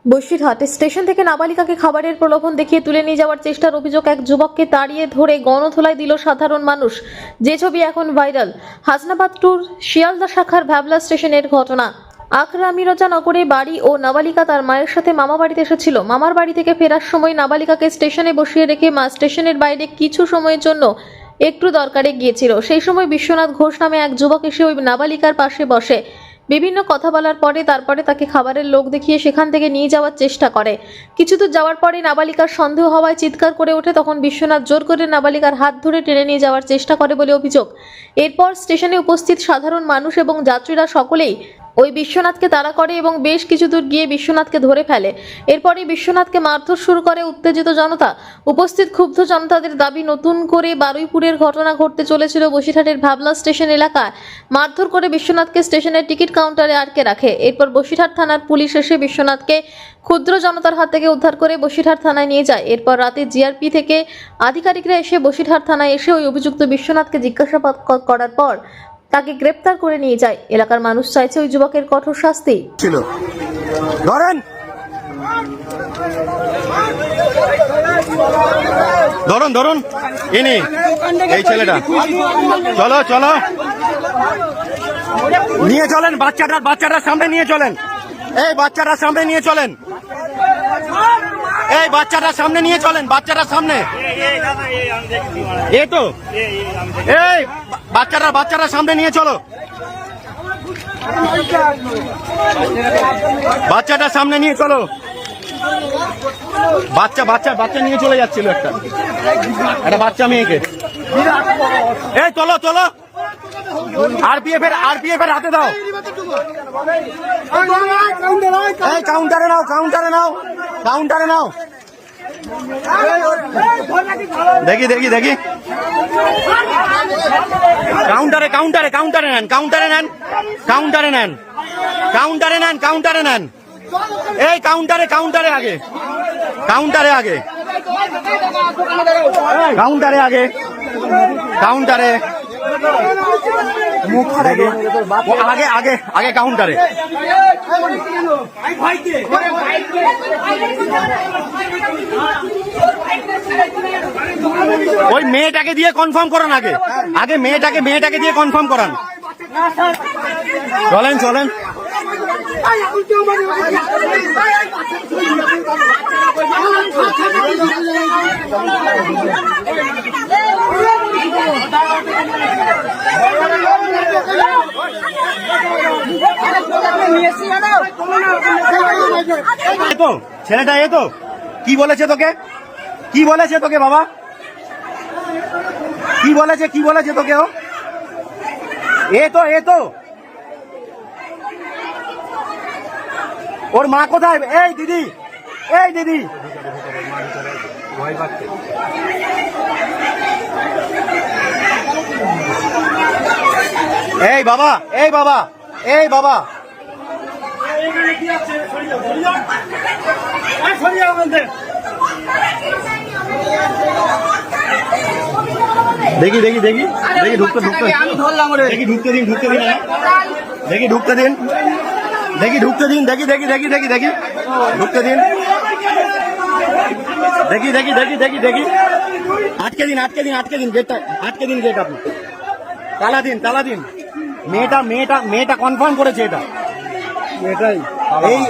Basirhat station থেকে নাবালিকাকে খাবারের প্রলোভন দেখিয়ে তুলে নিয়ে যাওয়ার চেষ্টার অভিযোগ এক যুবককে তাড়িয়ে ধরে গণধোলাই দিল সাধারণ মানুষ। যে ছবি এখন ভাইরাল। হাসনাবাদ টুর শিয়ালদা শাখার ভ্যাবলা স্টেশনের ঘটনা। আকরা মিরজা নগরে বাড়ি ও নাবালিকা তার মায়ের সাথে মামা বাড়িতে এসেছিল। মামার বাড়ি থেকে ফেরার সময় নাবালিকাকে স্টেশনে বসিয়ে রেখে মা স্টেশনের বাইরে কিছু সময়ের জন্য একটু দরকারে গিয়েছিল। সেই সময় বিশ্বনাথ ঘোষ নামে এক যুবক এসে ওই নাবালিকার পাশে বসে বিভিন্ন কথা বলার পরে তারপরে তাকে খাবারের লোক দেখিয়ে সেখান থেকে নিয়ে যাওয়ার চেষ্টা করে। কিছু দূর যাওয়ার পরে নাবালিকার সন্দেহ হওয়ায় চিৎকার করে ওঠে। তখন বিশ্বনাথ জোর করে নাবালিকার হাত ধরে টেনে নিয়ে যাওয়ার চেষ্টা করে বলে অভিযোগ। এরপর স্টেশনে উপস্থিত সাধারণ মানুষ এবং যাত্রীরা সকলেই ওই বিশ্বনাথকে তাড়া করে এবং বেশ কিছু দূর গিয়ে বিশ্বনাথকে ধরে ফেলে। এরপরই বিশ্বনাথকে মারধর শুরু করে উত্তেজিত জনতা। উপস্থিত ক্ষুব্ধ জনতাদের দাবি, নতুন করে বারুইপুরের ঘটনা ঘটতে চলেছিল বসিরহাটের ভাবলা স্টেশন এলাকায়। মারধর করে বিশ্বনাথকে স্টেশনের টিকিট কাউন্টারে আটকে রাখে। এরপর বসিরহাট থানার পুলিশ এসে বিশ্বনাথকে ক্ষুদ্র জনতার হাত থেকে উদ্ধার করে বসিরহাট থানায় নিয়ে যায়। এরপর রাতে জিআরপি থেকে আধিকারিকরা এসে বসিরহাট থানায় এসে ওই অভিযুক্ত বিশ্বনাথকে জিজ্ঞাসাবাদ করার পর তাকে গ্রেপ্তার করে নিয়ে যায়। এলাকার মানুষ চাইছে ওই যুবকের কঠোর শাস্তি। ছিল ধরেন ধরুন ধরুন ইনি এই ছেলেটা, চলো চলো নিয়ে চলেন, বাচ্চাটার সামনে নিয়ে চলেন, এই বাচ্চাটার সামনে নিয়ে চলেন, এই বাচ্চাটার সামনে নিয়ে চলেন, বাচ্চাটার সামনে এই তো, এই বাচ্চাটার সামনে নিয়ে চলো, বাচ্চাটার সামনে নিয়ে চলো, বাচ্চা নিয়ে চলে যাচ্ছিল একটা বাচ্চা মেয়েকে, এই চলো চলো, আরপিএফ এর হাতে দাও, এই কাউন্টারে নাও, দেখি কাউন্টারে নেন, এই কাউন্টারে আগে মুখ আগে কাউন্টারে, ওই মেয়েটাকে দিয়ে কনফার্ম করান, আগে মেয়েটাকে দিয়ে কনফার্ম করান, চলেন ছেলেটা এ তো কি বলেছে তোকে বাবা, কি বলেছে তোকে ও, এ তো ওর মা কোথায়, এই দিদি এই বাবা দেখি ঢুকতে দিন, আটকে দিন গেটটা, গেট আপনি তালা দিন, মেয়েটা কনফার্ম করেছে এটা, এই